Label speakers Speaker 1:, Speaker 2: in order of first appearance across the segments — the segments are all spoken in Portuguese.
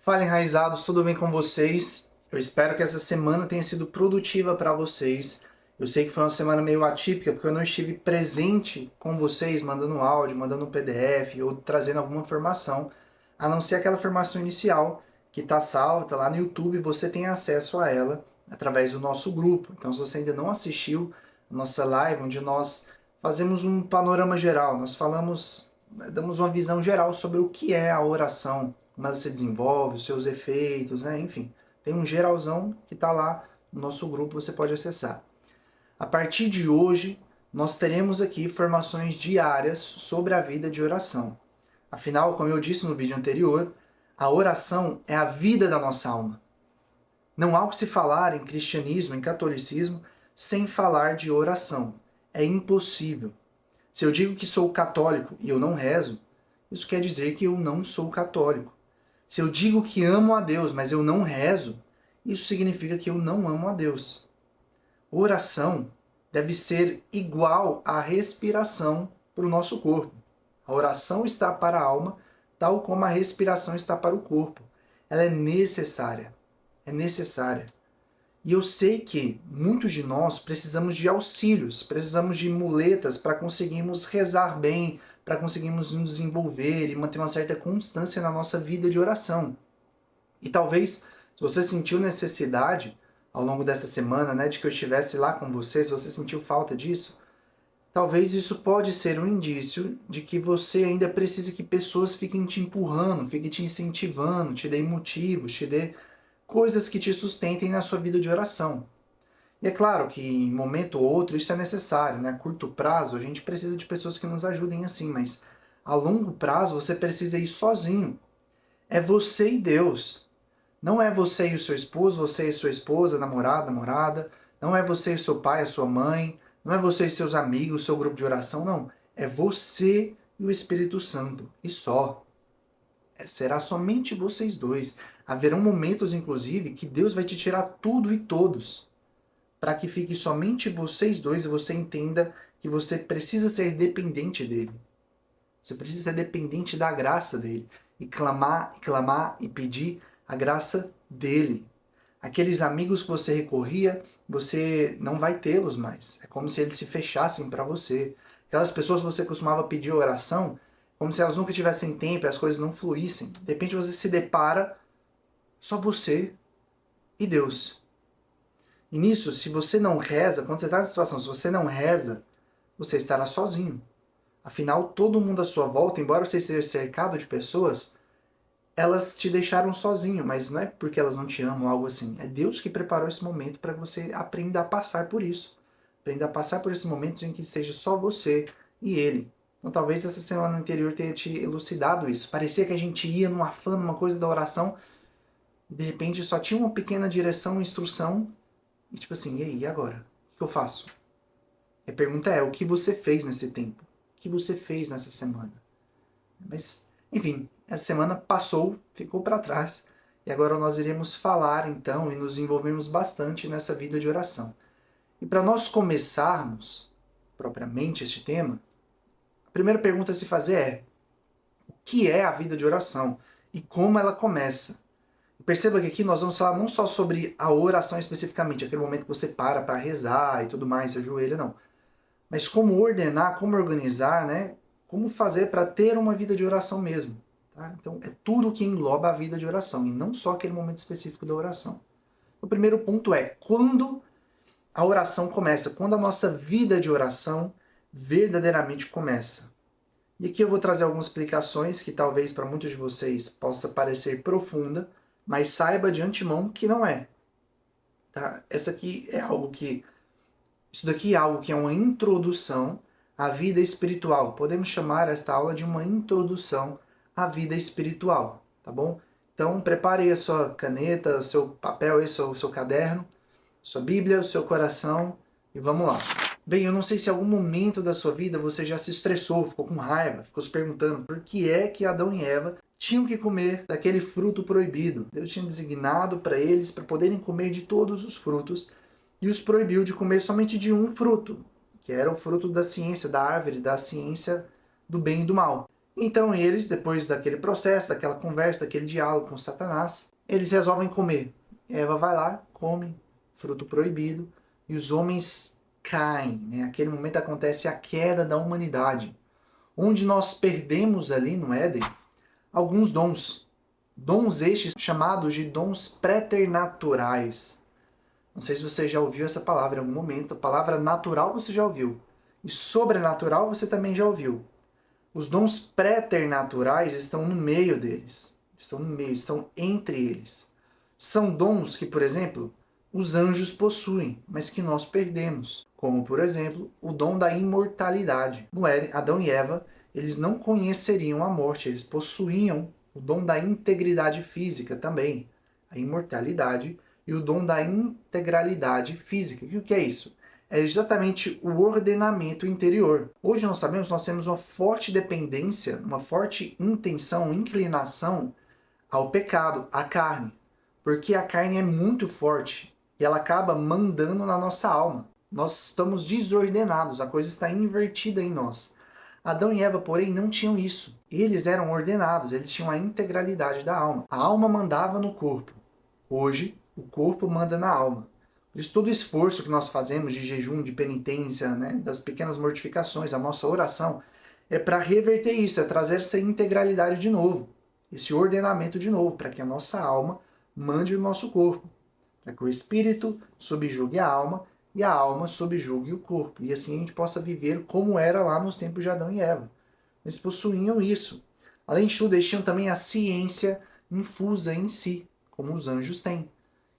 Speaker 1: Fala, enraizados, tudo bem com vocês? Eu espero que essa semana tenha sido produtiva para vocês. Eu sei que foi uma semana meio atípica, porque eu não estive presente com vocês, mandando áudio, mandando um PDF ou trazendo alguma informação, a não ser aquela formação inicial que está salva, tá lá no YouTube, você tem acesso a ela através do nosso grupo. Então, se você ainda não assistiu a nossa live, onde nós fazemos um panorama geral, nós falamos, damos uma visão geral sobre o que é a oração, como ela se desenvolve, os seus efeitos, né? Enfim, tem um geralzão que está lá no nosso grupo, você pode acessar. A partir de hoje, nós teremos aqui formações diárias sobre a vida de oração. Afinal, como eu disse no vídeo anterior, a oração é a vida da nossa alma. Não há o que se falar em cristianismo, em catolicismo, sem falar de oração. É impossível. Se eu digo que sou católico e eu não rezo, isso quer dizer que eu não sou católico. Se eu digo que amo a Deus, mas eu não rezo, isso significa que eu não amo a Deus. Oração deve ser igual à respiração para o nosso corpo. A oração está para a alma, tal como a respiração está para o corpo. Ela é necessária. É necessária. E eu sei que muitos de nós precisamos de auxílios, precisamos de muletas para conseguirmos rezar bem, para conseguirmos nos desenvolver e manter uma certa constância na nossa vida de oração. E talvez, se você sentiu necessidade ao longo dessa semana, né, de que eu estivesse lá com você, se você sentiu falta disso, talvez isso pode ser um indício de que você ainda precisa que pessoas fiquem te empurrando, fiquem te incentivando, te deem motivos, te dê coisas que te sustentem na sua vida de oração. E é claro que em momento ou outro isso é necessário, né? A curto prazo a gente precisa de pessoas que nos ajudem assim, mas a longo prazo você precisa ir sozinho. É você e Deus. Não é você e o seu esposo, você e sua esposa, namorada. Não é você e seu pai, a sua mãe. Não é você e seus amigos, seu grupo de oração, não. É você e o Espírito Santo. E só. Será somente vocês dois. Haverão momentos, inclusive, que Deus vai te tirar tudo e todos, para que fique somente vocês dois e você entenda que você precisa ser dependente dele. Você precisa ser dependente da graça dele. E clamar e pedir a graça dele. Aqueles amigos que você recorria, você não vai tê-los mais. É como se eles se fechassem para você. Aquelas pessoas que você costumava pedir oração, como se elas nunca tivessem tempo e as coisas não fluíssem. De repente você se depara só você e Deus. E nisso, se você não reza, quando você está nessa situação, se você não reza, você estará sozinho. Afinal, todo mundo à sua volta, embora você esteja cercado de pessoas, elas te deixaram sozinho, mas não é porque elas não te amam ou algo assim. É Deus que preparou esse momento para que você aprenda a passar por isso. Aprenda a passar por esses momentos em que esteja só você e Ele. Então talvez essa semana anterior tenha te elucidado isso. Parecia que a gente ia num afã, numa coisa da oração, e de repente só tinha uma pequena direção, uma instrução, e tipo assim, e agora? O que eu faço? E a pergunta é, o que você fez nesse tempo? O que você fez nessa semana? Mas, enfim, essa semana passou, ficou para trás, e agora nós iremos falar então e nos envolvermos bastante nessa vida de oração. E para nós começarmos propriamente este tema, a primeira pergunta a se fazer é: o que é a vida de oração e como ela começa? Perceba que aqui nós vamos falar não só sobre a oração especificamente, aquele momento que você para rezar e tudo mais, se ajoelha, não. Mas como ordenar, como organizar, né? Como fazer para ter uma vida de oração mesmo. Tá? Então é tudo que engloba a vida de oração e não só aquele momento específico da oração. O primeiro ponto é quando a oração começa, quando a nossa vida de oração verdadeiramente começa. E aqui eu vou trazer algumas explicações que talvez para muitos de vocês possa parecer profunda, mas saiba de antemão que não é. Tá? Isso daqui é algo que é uma introdução à vida espiritual. Podemos chamar esta aula de uma introdução à vida espiritual, tá bom? Então prepare aí a sua caneta, o seu papel, o seu caderno, sua Bíblia, o seu coração e vamos lá. Bem, eu não sei se em algum momento da sua vida você já se estressou, ficou com raiva, ficou se perguntando por que é que Adão e Eva tinham que comer daquele fruto proibido. Deus tinha designado para eles para poderem comer de todos os frutos e os proibiu de comer somente de um fruto, que era o fruto da ciência, da árvore, da ciência do bem e do mal. Então eles, depois daquele processo, daquela conversa, daquele diálogo com Satanás, eles resolvem comer. Eva vai lá, come fruto proibido, e os homens caem. Né? Naquele momento acontece a queda da humanidade, onde nós perdemos ali no Éden alguns dons. Dons estes chamados de dons preternaturais. Não sei se você já ouviu essa palavra em algum momento. A palavra natural você já ouviu. E sobrenatural você também já ouviu. Os dons preternaturais estão no meio deles. Estão no meio, estão entre eles. São dons que, por exemplo, os anjos possuem, mas que nós perdemos. Como, por exemplo, o dom da imortalidade. No Éden, Adão e Eva, eles não conheceriam a morte, eles possuíam o dom da integridade física também, a imortalidade e o dom da integralidade física. E o que é isso? É exatamente o ordenamento interior. Hoje nós sabemos, nós temos uma forte dependência, uma forte intenção, inclinação ao pecado, à carne. Porque a carne é muito forte e ela acaba mandando na nossa alma. Nós estamos desordenados, a coisa está invertida em nós. Adão e Eva, porém, não tinham isso. Eles eram ordenados, eles tinham a integralidade da alma. A alma mandava no corpo. Hoje, o corpo manda na alma. Por isso, todo o esforço que nós fazemos de jejum, de penitência, né, das pequenas mortificações, a nossa oração, é para reverter isso, é trazer essa integralidade de novo, esse ordenamento de novo, para que a nossa alma mande o nosso corpo, para que o espírito subjugue a alma e a alma subjugue o corpo. E assim a gente possa viver como era lá nos tempos de Adão e Eva. Eles possuíam isso. Além de tudo, eles tinham também a ciência infusa em si, como os anjos têm.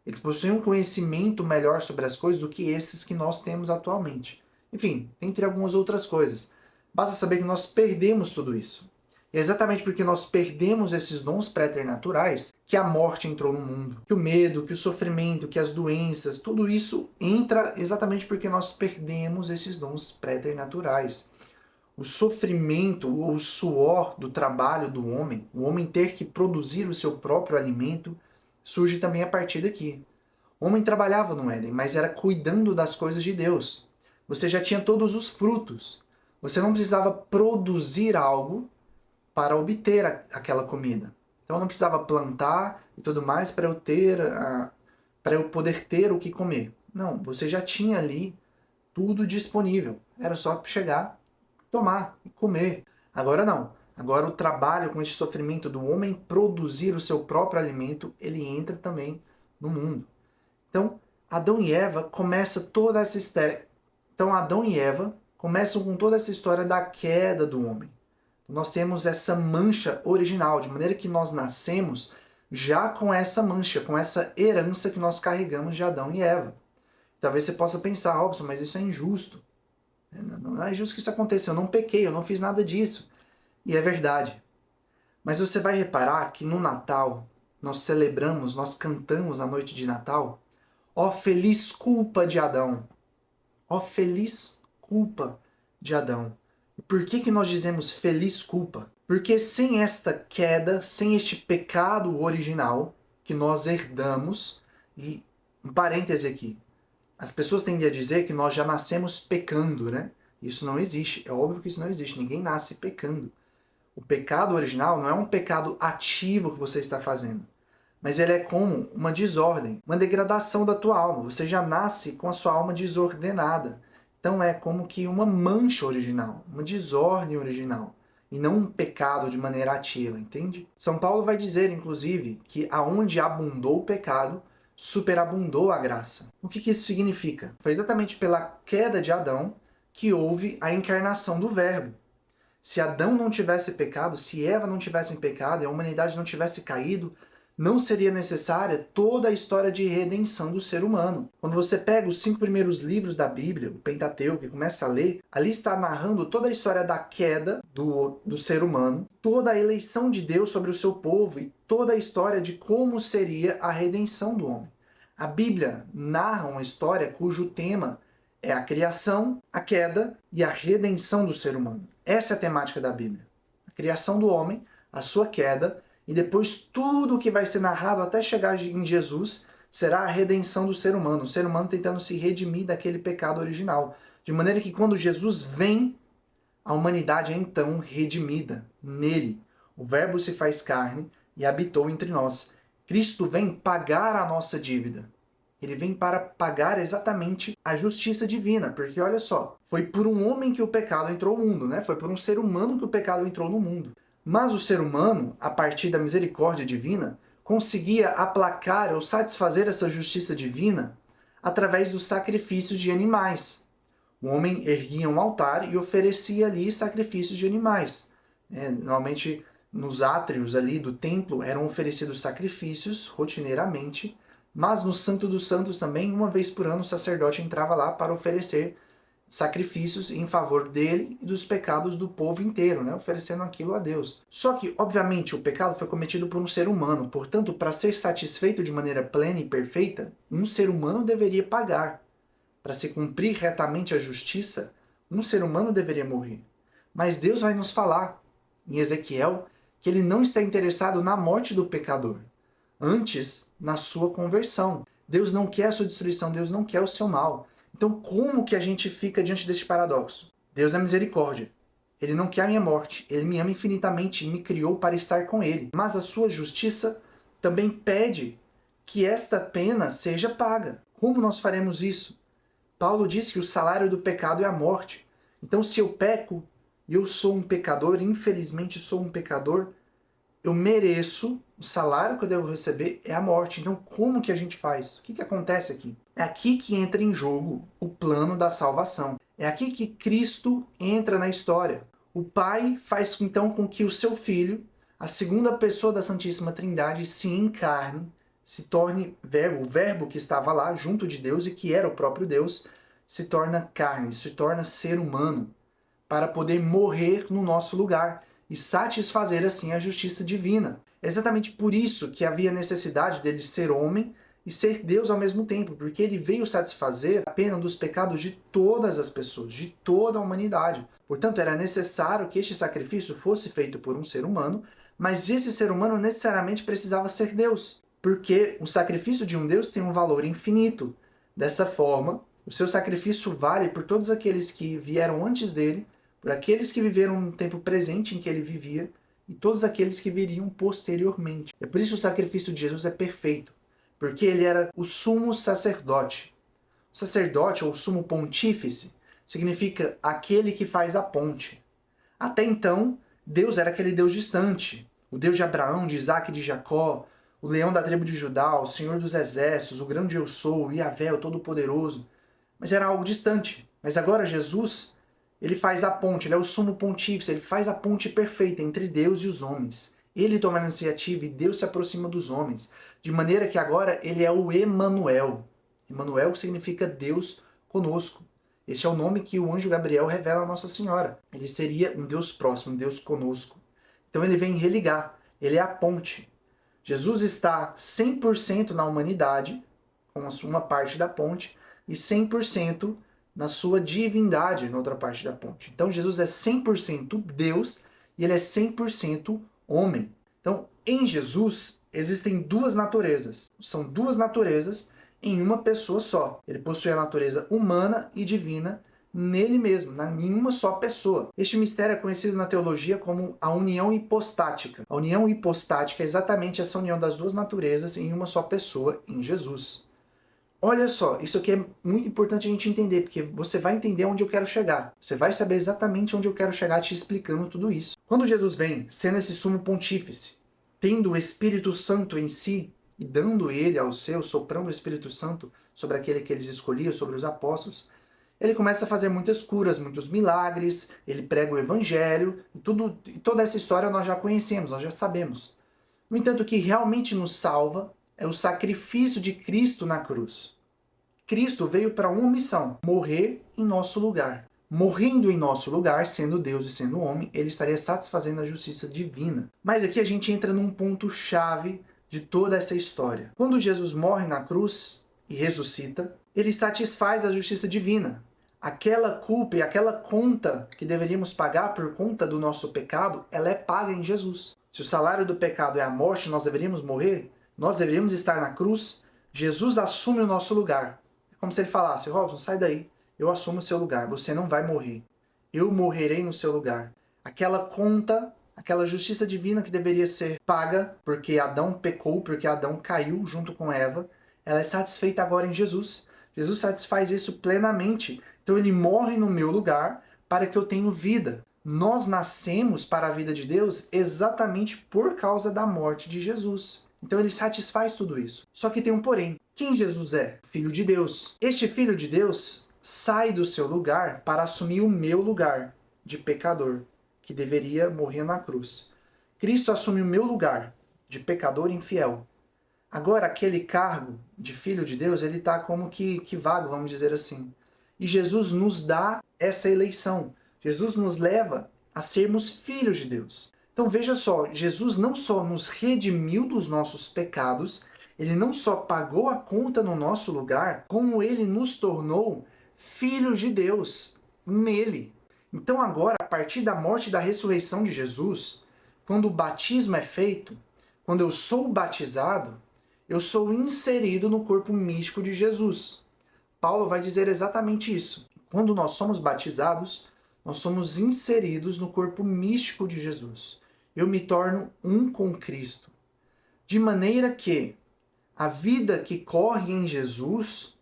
Speaker 1: Eles possuíam um conhecimento melhor sobre as coisas do que esses que nós temos atualmente. Enfim, entre algumas outras coisas. Basta saber que nós perdemos tudo isso. E é exatamente porque nós perdemos esses dons preternaturais que a morte entrou no mundo. Que o medo, que o sofrimento, que as doenças, tudo isso entra exatamente porque nós perdemos esses dons preternaturais. O sofrimento, o suor do trabalho do homem, o homem ter que produzir o seu próprio alimento, surge também a partir daqui. O homem trabalhava no Éden, mas era cuidando das coisas de Deus. Você já tinha todos os frutos. Você não precisava produzir algo para obter aquela comida. Então eu não precisava plantar e tudo mais para eu poder ter o que comer. Não, você já tinha ali tudo disponível. Era só chegar, tomar e comer. Agora não. Agora o trabalho com esse sofrimento do homem produzir o seu próprio alimento, ele entra também no mundo. Então, Adão e Eva começa toda essa história. Então, Adão e Eva começam com toda essa história da queda do homem. Nós temos essa mancha original, de maneira que nós nascemos já com essa mancha, com essa herança que nós carregamos de Adão e Eva. Talvez você possa pensar, Robson, mas isso é injusto. Não é justo que isso aconteça, eu não pequei, eu não fiz nada disso. E é verdade. Mas você vai reparar que no Natal, nós celebramos, nós cantamos a noite de Natal, ó feliz culpa de Adão. Ó feliz culpa de Adão. E por que nós dizemos feliz culpa? Porque sem esta queda, sem este pecado original que nós herdamos, e um parêntese aqui, as pessoas tendem a dizer que nós já nascemos pecando, né? Isso não existe. É óbvio que isso não existe. Ninguém nasce pecando. O pecado original não é um pecado ativo que você está fazendo, mas ele é como uma desordem, uma degradação da tua alma. Você já nasce com a sua alma desordenada. Então é como que uma mancha original, uma desordem original, e não um pecado de maneira ativa, entende? São Paulo vai dizer, inclusive, que aonde abundou o pecado, superabundou a graça. O que isso significa? Foi exatamente pela queda de Adão que houve a encarnação do Verbo. Se Adão não tivesse pecado, se Eva não tivesse pecado e a humanidade não tivesse caído, não seria necessária toda a história de redenção do ser humano. Quando você pega os 5 primeiros livros da Bíblia, o Pentateuco, e começa a ler, ali está narrando toda a história da queda do ser humano, toda a eleição de Deus sobre o seu povo e toda a história de como seria a redenção do homem. A Bíblia narra uma história cujo tema é a criação, a queda e a redenção do ser humano. Essa é a temática da Bíblia. A criação do homem, a sua queda, e depois tudo o que vai ser narrado até chegar em Jesus será a redenção do ser humano. O ser humano tentando se redimir daquele pecado original. De maneira que quando Jesus vem A humanidade é então redimida. Nele, o Verbo se faz carne e habitou entre nós. Cristo vem pagar a nossa dívida. Ele vem para pagar exatamente a justiça divina, porque olha só, foi por um homem que o pecado entrou no mundo, né? Foi por um ser humano que o pecado entrou no mundo. Mas o ser humano, a partir da misericórdia divina, conseguia aplacar ou satisfazer essa justiça divina através dos sacrifícios de animais. O homem erguia um altar e oferecia ali sacrifícios de animais. Normalmente, nos átrios ali do templo eram oferecidos sacrifícios rotineiramente, mas no Santo dos Santos também, uma vez por ano, o sacerdote entrava lá para oferecer sacrifícios em favor dele e dos pecados do povo inteiro, né? Oferecendo aquilo a Deus. Só que, obviamente, o pecado foi cometido por um ser humano, portanto, para ser satisfeito de maneira plena e perfeita, um ser humano deveria pagar. Para se cumprir retamente a justiça, um ser humano deveria morrer. Mas Deus vai nos falar, em Ezequiel, que ele não está interessado na morte do pecador, antes na sua conversão. Deus não quer a sua destruição, Deus não quer o seu mal. Então, como que a gente fica diante deste paradoxo? Deus é misericórdia. Ele não quer a minha morte. Ele me ama infinitamente e me criou para estar com ele. Mas a sua justiça também pede que esta pena seja paga. Como nós faremos isso? Paulo diz que o salário do pecado é a morte. Então, se eu peco e eu sou um pecador, infelizmente sou um pecador, eu mereço, o salário que eu devo receber é a morte. Então, como que a gente faz? O que acontece aqui? É aqui que entra em jogo o plano da salvação. É aqui que Cristo entra na história. O Pai faz então com que o seu Filho, a segunda pessoa da Santíssima Trindade, se encarne, se torne verbo, o verbo que estava lá junto de Deus e que era o próprio Deus, se torna carne, se torna ser humano, para poder morrer no nosso lugar e satisfazer assim a justiça divina. É exatamente por isso que havia necessidade dele ser homem e ser Deus ao mesmo tempo, porque ele veio satisfazer a pena dos pecados de todas as pessoas, de toda a humanidade. Portanto, era necessário que este sacrifício fosse feito por um ser humano, mas esse ser humano necessariamente precisava ser Deus, porque o sacrifício de um Deus tem um valor infinito. Dessa forma, o seu sacrifício vale por todos aqueles que vieram antes dele, por aqueles que viveram no tempo presente em que ele vivia e todos aqueles que viriam posteriormente. É por isso que o sacrifício de Jesus é perfeito, porque ele era o sumo sacerdote. O sacerdote, ou sumo pontífice, significa aquele que faz a ponte. Até então, Deus era aquele Deus distante, o Deus de Abraão, de Isaac e de Jacó, o leão da tribo de Judá, o Senhor dos exércitos, o grande eu sou, o Yahvé, o Todo-Poderoso. Mas era algo distante. Mas agora Jesus, ele faz a ponte, ele é o sumo pontífice, ele faz a ponte perfeita entre Deus e os homens. Ele toma a iniciativa e Deus se aproxima dos homens, de maneira que agora ele é o Emanuel. Emanuel significa Deus conosco. Este é o nome que o anjo Gabriel revela a Nossa Senhora. Ele seria um Deus próximo, um Deus conosco. Então ele vem religar, ele é a ponte. Jesus está 100% na humanidade, com uma parte da ponte, e 100% na sua divindade, na outra parte da ponte. Então Jesus é 100% Deus e ele é 100% homem. Então, em Jesus existem duas naturezas. São duas naturezas em uma pessoa só. Ele possui a natureza humana e divina nele mesmo, em uma só pessoa. Este mistério é conhecido na teologia como a união hipostática. A união hipostática é exatamente essa união das duas naturezas em uma só pessoa, em Jesus. Olha só, isso aqui é muito importante a gente entender, porque você vai entender onde eu quero chegar. Você vai saber exatamente onde eu quero chegar te explicando tudo isso. Quando Jesus vem, sendo esse sumo pontífice, tendo o Espírito Santo em si, e dando ele aos seus, soprando o Espírito Santo sobre aquele que eles escolhiam, sobre os apóstolos, ele começa a fazer muitas curas, muitos milagres, ele prega o Evangelho, e toda essa história nós já conhecemos, nós já sabemos. No entanto, o que realmente nos salva é o sacrifício de Cristo na cruz. Cristo veio para uma missão, morrer em nosso lugar. Morrendo em nosso lugar, sendo Deus e sendo homem, ele estaria satisfazendo a justiça divina. Mas aqui a gente entra num ponto-chave de toda essa história. Quando Jesus morre na cruz e ressuscita, ele satisfaz a justiça divina. Aquela culpa e aquela conta que deveríamos pagar por conta do nosso pecado, ela é paga em Jesus. Se o salário do pecado é a morte, nós deveríamos morrer, nós deveríamos estar na cruz, Jesus assume o nosso lugar. É como se ele falasse, Robson, sai daí, eu assumo o seu lugar, você não vai morrer. eu morrerei no seu lugar. Aquela conta, aquela justiça divina que deveria ser paga porque Adão pecou, porque Adão caiu junto com Eva, ela é satisfeita agora em Jesus. Jesus satisfaz isso plenamente. Então ele morre no meu lugar para que eu tenha vida. Nós nascemos para a vida de Deus exatamente por causa da morte de Jesus. Então ele satisfaz tudo isso. Só que tem um porém. Quem Jesus é? Filho de Deus. Este Filho de Deus sai do seu lugar para assumir o meu lugar de pecador, que deveria morrer na cruz. Cristo assume o meu lugar de pecador infiel. Agora, aquele cargo de Filho de Deus, ele está como que vago, vamos dizer assim. E Jesus nos dá essa eleição. Jesus nos leva a sermos filhos de Deus. Então veja só, Jesus não só nos redimiu dos nossos pecados, ele não só pagou a conta no nosso lugar, como ele nos tornou filhos de Deus nele. Então agora, a partir da morte e da ressurreição de Jesus, quando o batismo é feito, quando eu sou batizado, eu sou inserido no corpo místico de Jesus. Paulo vai dizer exatamente isso. Quando nós somos batizados, nós somos inseridos no corpo místico de Jesus. Eu me torno um com Cristo. De maneira que a vida que corre em Jesus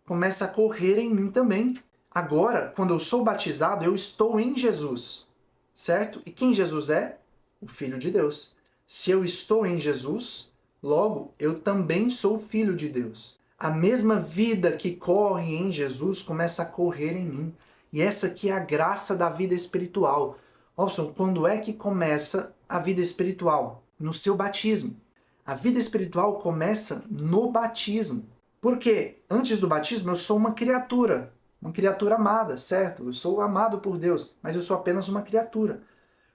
Speaker 1: começa a correr em mim também. Agora, quando eu sou batizado, eu estou em Jesus, certo? E quem Jesus é? O Filho de Deus. Se eu estou em Jesus, logo eu também sou filho de Deus. A mesma vida que corre em Jesus começa a correr em mim. E essa aqui é a graça da vida espiritual. Robson, quando é que começa a vida espiritual? No seu batismo. A vida espiritual começa no batismo. Porque antes do batismo eu sou uma criatura amada, certo? Eu sou amado por Deus, mas eu sou apenas uma criatura.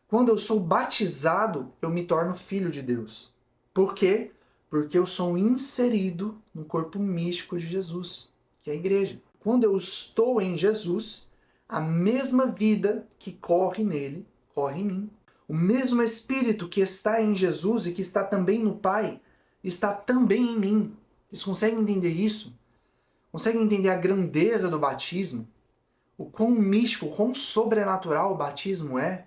Speaker 1: Quando eu sou batizado, eu me torno filho de Deus. Por quê? Porque eu sou inserido no corpo místico de Jesus, que é a igreja. Quando eu estou em Jesus, a mesma vida que corre nele, corre em mim. O mesmo Espírito que está em Jesus e que está também no Pai, está também em mim. Vocês conseguem entender isso? Conseguem entender a grandeza do batismo? O quão místico, o quão sobrenatural o batismo é?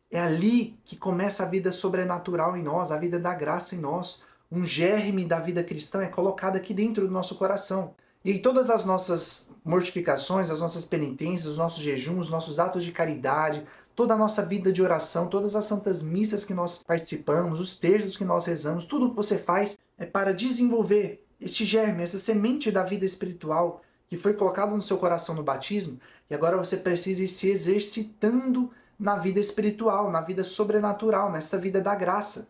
Speaker 1: É ali que começa a vida sobrenatural em nós, a vida da graça em nós. Um germe da vida cristã é colocado aqui dentro do nosso coração. E todas as nossas mortificações, as nossas penitências, os nossos jejuns, os nossos atos de caridade, toda a nossa vida de oração, todas as santas missas que nós participamos, os textos que nós rezamos, tudo que você faz é para desenvolver este germe, essa semente da vida espiritual que foi colocado no seu coração no batismo, e agora você precisa ir se exercitando na vida espiritual, na vida sobrenatural, nessa vida da graça.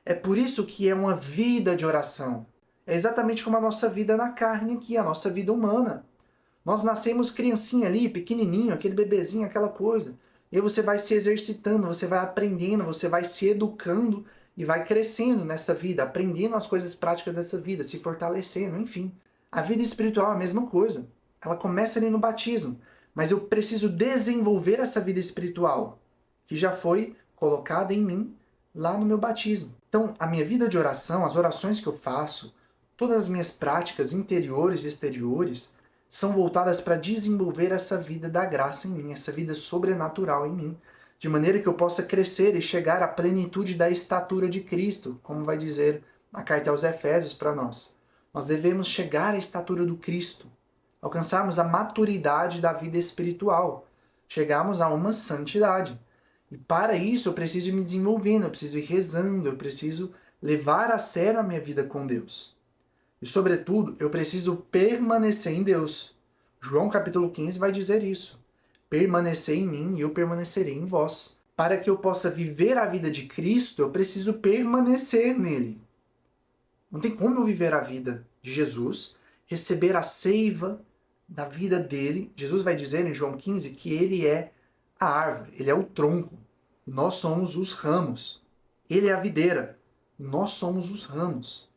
Speaker 1: É por isso que é uma vida de oração. É exatamente como a nossa vida na carne aqui, a nossa vida humana. Nós nascemos criancinha ali, pequenininho, aquele bebezinho, aquela coisa. E aí você vai se exercitando, você vai aprendendo, você vai se educando e vai crescendo nessa vida, aprendendo as coisas práticas dessa vida, se fortalecendo, enfim. A vida espiritual é a mesma coisa. Ela começa ali no batismo. Mas eu preciso desenvolver essa vida espiritual, que já foi colocada em mim lá no meu batismo. Então, a minha vida de oração, as orações que eu faço, todas as minhas práticas interiores e exteriores são voltadas para desenvolver essa vida da graça em mim, essa vida sobrenatural em mim, de maneira que eu possa crescer e chegar à plenitude da estatura de Cristo, como vai dizer a carta aos Efésios para nós. Nós devemos chegar à estatura do Cristo, alcançarmos a maturidade da vida espiritual, chegarmos a uma santidade. E para isso eu preciso ir me desenvolvendo, eu preciso ir rezando, eu preciso levar a sério a minha vida com Deus. E, sobretudo, eu preciso permanecer em Deus. João capítulo 15 vai dizer isso. Permanecer em mim e eu permanecerei em vós. Para que eu possa viver a vida de Cristo, eu preciso permanecer nele. Não tem como eu viver a vida de Jesus, receber a seiva da vida dele. Jesus vai dizer em João 15 que ele é a árvore, ele é o tronco. Nós somos os ramos. Ele é a videira. Nós somos os ramos.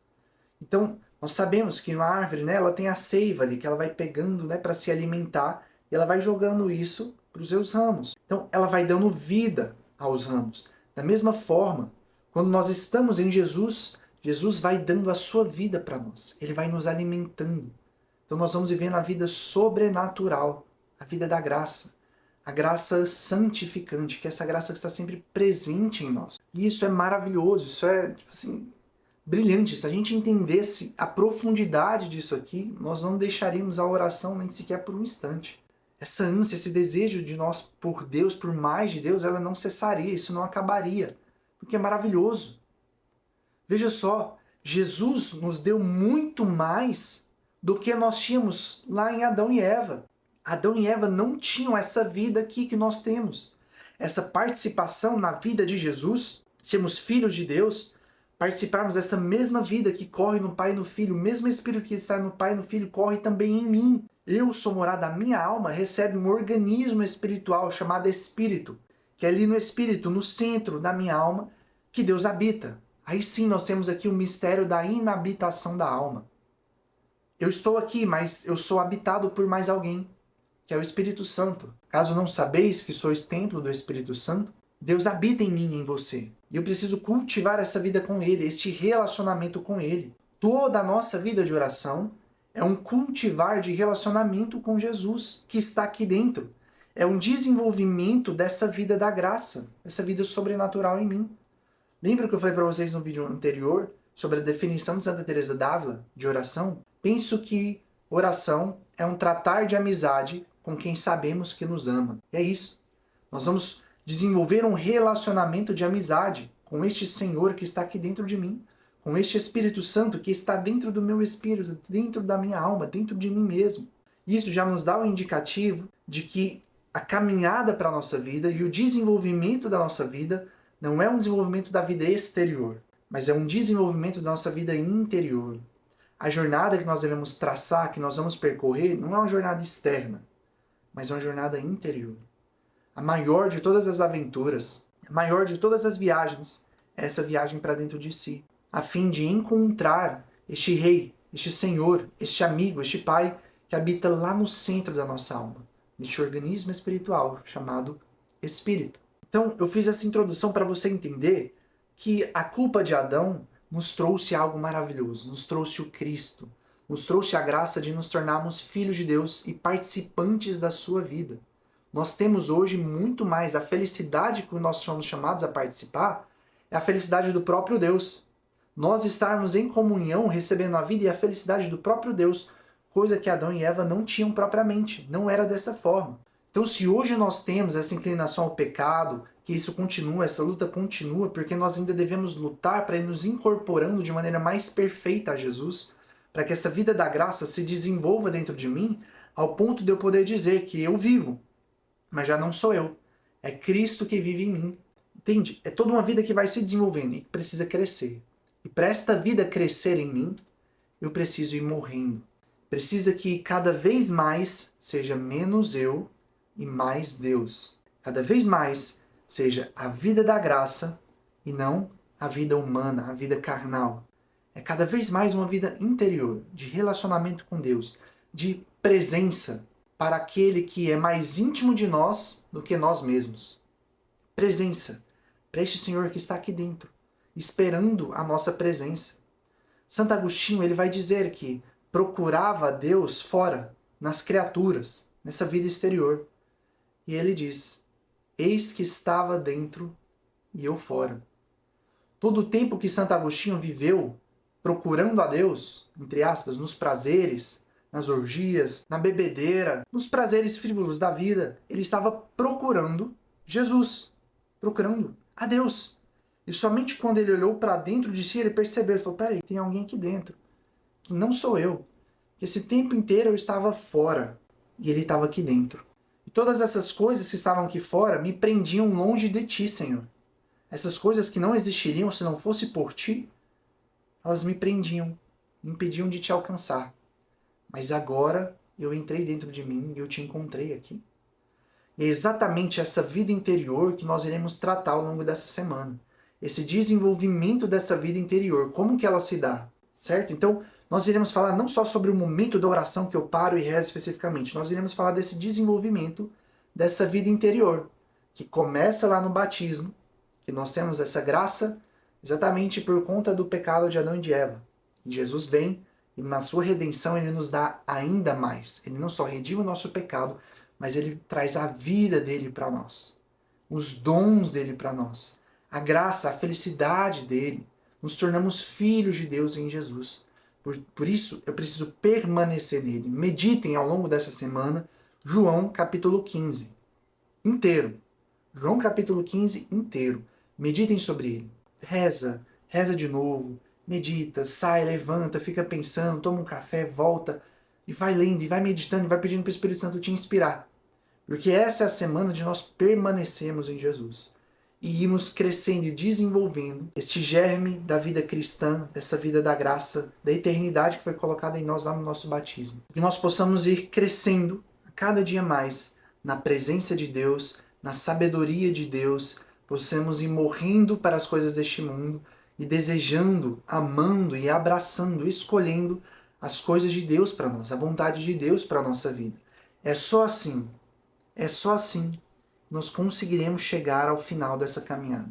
Speaker 1: Então, nós sabemos que uma árvore, né, ela tem a seiva ali, que ela vai pegando, né, para se alimentar, e ela vai jogando isso para os seus ramos. Então, ela vai dando vida aos ramos. Da mesma forma, quando nós estamos em Jesus, Jesus vai dando a sua vida para nós. Ele vai nos alimentando. Então, nós vamos vivendo a vida sobrenatural, a vida da graça. a graça santificante, que é essa graça que está sempre presente em nós. E isso é maravilhoso, isso é, tipo assim, brilhante. Se a gente entendesse a profundidade disso aqui, nós não deixaríamos a oração nem sequer por um instante. Essa ânsia, esse desejo de nós por Deus, por mais de Deus, ela não cessaria, isso não acabaria, porque é maravilhoso. Veja só, Jesus nos deu muito mais do que nós tínhamos lá em Adão e Eva. Adão e Eva não tinham essa vida aqui que nós temos. Essa participação na vida de Jesus, sermos filhos de Deus, participarmos dessa mesma vida que corre no Pai e no Filho, o mesmo Espírito que está no Pai e no Filho corre também em mim. Eu sou morada, a minha alma recebe um organismo espiritual chamado Espírito, que é ali no Espírito, no centro da minha alma, que Deus habita. Aí sim nós temos aqui o mistério da inabitação da alma. Eu estou aqui, mas eu sou habitado por mais alguém, que é o Espírito Santo. Caso não sabeis que sois templo do Espírito Santo, Deus habita em mim e em você. E eu preciso cultivar essa vida com Ele, este relacionamento com Ele. Toda a nossa vida de oração é um cultivar de relacionamento com Jesus, que está aqui dentro. É um desenvolvimento dessa vida da graça, dessa vida sobrenatural em mim. Lembra que eu falei para vocês no vídeo anterior sobre a definição de Santa Teresa d'Ávila de oração? Penso que oração é um tratar de amizade com quem sabemos que nos ama. E é isso. Nós vamos desenvolver um relacionamento de amizade com este Senhor que está aqui dentro de mim, com este Espírito Santo que está dentro do meu espírito, dentro da minha alma, dentro de mim mesmo. Isso já nos dá um indicativo de que a caminhada para a nossa vida e o desenvolvimento da nossa vida não é um desenvolvimento da vida exterior, mas é um desenvolvimento da nossa vida interior. A jornada que nós devemos traçar, que nós vamos percorrer, não é uma jornada externa, mas é uma jornada interior. A maior de todas as aventuras, a maior de todas as viagens, é essa viagem para dentro de si, a fim de encontrar este Rei, este Senhor, este amigo, este Pai que habita lá no centro da nossa alma, neste organismo espiritual chamado Espírito. Então, eu fiz essa introdução para você entender que a culpa de Adão nos trouxe algo maravilhoso, nos trouxe o Cristo, nos trouxe a graça de nos tornarmos filhos de Deus e participantes da sua vida. Nós temos hoje muito mais a felicidade que nós somos chamados a participar, é a felicidade do próprio Deus. Nós estarmos em comunhão, recebendo a vida e a felicidade do próprio Deus, coisa que Adão e Eva não tinham propriamente, não era dessa forma. Então, se hoje nós temos essa inclinação ao pecado, que isso continua, essa luta continua, porque nós ainda devemos lutar para ir nos incorporando de maneira mais perfeita a Jesus, para que essa vida da graça se desenvolva dentro de mim, ao ponto de eu poder dizer que eu vivo, mas já não sou eu. É Cristo que vive em mim. Entende? É toda uma vida que vai se desenvolvendo e que precisa crescer. E para esta vida crescer em mim, eu preciso ir morrendo. Precisa que cada vez mais seja menos eu e mais Deus. Cada vez mais seja a vida da graça e não a vida humana, a vida carnal. É cada vez mais uma vida interior, de relacionamento com Deus, de presença para aquele que é mais íntimo de nós do que nós mesmos. Presença para este Senhor que está aqui dentro, esperando a nossa presença. Santo Agostinho ele vai dizer que procurava a Deus fora, nas criaturas, nessa vida exterior. E ele diz, eis que estava dentro e eu fora. Todo o tempo que Santo Agostinho viveu procurando a Deus, entre aspas, nos prazeres, nas orgias, na bebedeira, nos prazeres frívolos da vida, ele estava procurando Jesus, procurando a Deus. E somente quando ele olhou para dentro de si, ele percebeu, ele falou, peraí, tem alguém aqui dentro, que não sou eu. Esse tempo inteiro eu estava fora, e ele estava aqui dentro. E todas essas coisas que estavam aqui fora me prendiam longe de ti, Senhor. Essas coisas que não existiriam se não fosse por ti, elas me prendiam, me impediam de te alcançar. Mas agora eu entrei dentro de mim e eu te encontrei aqui. E é exatamente essa vida interior que nós iremos tratar ao longo dessa semana. Esse desenvolvimento dessa vida interior, como que ela se dá, certo? Então, nós iremos falar não só sobre o momento da oração que eu paro e rezo especificamente, nós iremos falar desse desenvolvimento dessa vida interior, que começa lá no batismo, que nós temos essa graça exatamente por conta do pecado de Adão e de Eva. E Jesus vem e na sua redenção ele nos dá ainda mais. Ele não só redime o nosso pecado, mas ele traz a vida dele para nós, os dons dele para nós, a graça, a felicidade dele. Nos tornamos filhos de Deus em Jesus. Por isso, eu preciso permanecer nele. Meditem ao longo dessa semana João capítulo 15 inteiro. João capítulo 15 inteiro. Meditem sobre ele. Reza, reza de novo, medita, sai, levanta, fica pensando, toma um café, volta e vai lendo, e vai meditando, e vai pedindo para o Espírito Santo te inspirar. Porque essa é a semana de nós permanecermos em Jesus e irmos crescendo e desenvolvendo este germe da vida cristã, dessa vida da graça, da eternidade que foi colocada em nós lá no nosso batismo. Que nós possamos ir crescendo a cada dia mais na presença de Deus, na sabedoria de Deus, possamos ir morrendo para as coisas deste mundo e desejando, amando e abraçando, escolhendo as coisas de Deus para nós, a vontade de Deus para a nossa vida. É só assim nós conseguiremos chegar ao final dessa caminhada.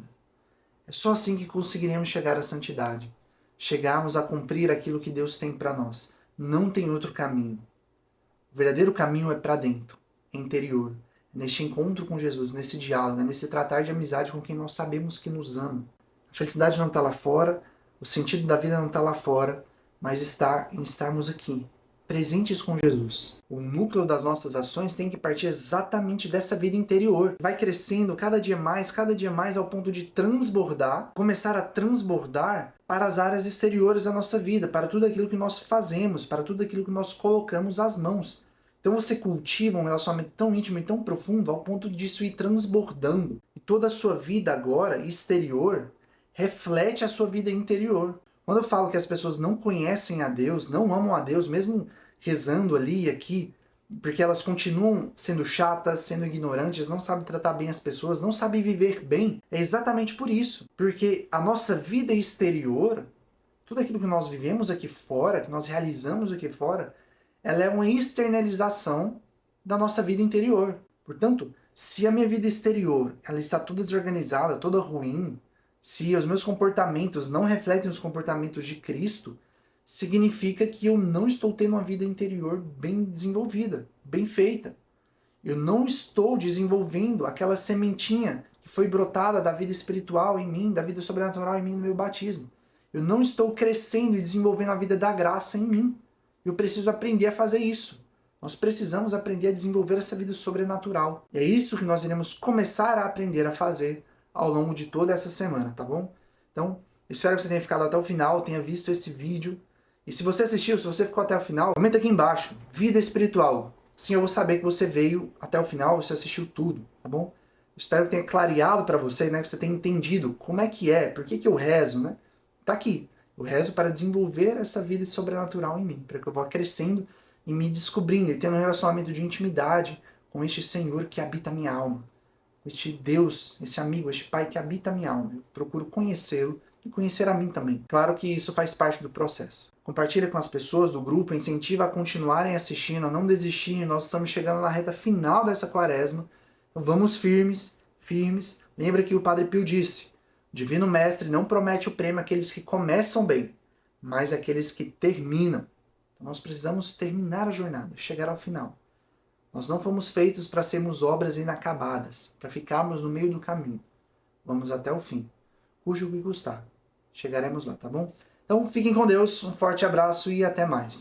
Speaker 1: É só assim que conseguiremos chegar à santidade. Chegarmos a cumprir aquilo que Deus tem para nós. Não tem outro caminho. O verdadeiro caminho é para dentro, é interior. É neste encontro com Jesus, nesse diálogo, é nesse tratar de amizade com quem nós sabemos que nos ama. A felicidade não está lá fora, o sentido da vida não está lá fora, mas está em estarmos aqui, presentes com Jesus. O núcleo das nossas ações tem que partir exatamente dessa vida interior. Vai crescendo cada dia mais ao ponto de transbordar, começar a transbordar para as áreas exteriores da nossa vida, para tudo aquilo que nós fazemos, para tudo aquilo que nós colocamos às mãos. Então você cultiva um relacionamento tão íntimo e tão profundo ao ponto disso ir transbordando. E toda a sua vida agora, exterior, reflete a sua vida interior. Quando eu falo que as pessoas não conhecem a Deus, não amam a Deus, mesmo rezando ali e aqui, porque elas continuam sendo chatas, sendo ignorantes, não sabem tratar bem as pessoas, não sabem viver bem, é exatamente por isso. Porque a nossa vida exterior, tudo aquilo que nós vivemos aqui fora, que nós realizamos aqui fora, ela é uma externalização da nossa vida interior. Portanto, se a minha vida exterior ela está toda desorganizada, toda ruim, se os meus comportamentos não refletem os comportamentos de Cristo, significa que eu não estou tendo uma vida interior bem desenvolvida, bem feita. Eu não estou desenvolvendo aquela sementinha que foi brotada da vida espiritual em mim, da vida sobrenatural em mim no meu batismo. Eu não estou crescendo e desenvolvendo a vida da graça em mim. Eu preciso aprender a fazer isso. Nós precisamos aprender a desenvolver essa vida sobrenatural. E é isso que nós iremos começar a aprender a fazer ao longo de toda essa semana, tá bom? Então, espero que você tenha ficado até o final, tenha visto esse vídeo. E se você assistiu, se você ficou até o final, comenta aqui embaixo, vida espiritual. Assim eu vou saber que você veio até o final, você assistiu tudo, tá bom? Espero que tenha clareado para você, né? Que você tenha entendido como é que é, por que que eu rezo, né? Tá aqui. Eu rezo para desenvolver essa vida sobrenatural em mim, para que eu vá crescendo e me descobrindo e tendo um relacionamento de intimidade com este Senhor que habita a minha alma. Este Deus, esse amigo, este Pai que habita a minha alma. Eu procuro conhecê-lo e conhecer a mim também. Claro que isso faz parte do processo. Compartilha com as pessoas do grupo, incentiva a continuarem assistindo, a não desistirem. Nós estamos chegando na reta final dessa quaresma. Então vamos firmes, firmes. Lembra que o Padre Pio disse, o Divino Mestre não promete o prêmio àqueles que começam bem, mas àqueles que terminam. Então nós precisamos terminar a jornada, chegar ao final. Nós não fomos feitos para sermos obras inacabadas, para ficarmos no meio do caminho. Vamos até o fim. Custe o que custar. Chegaremos lá, tá bom? Então fiquem com Deus, um forte abraço e até mais.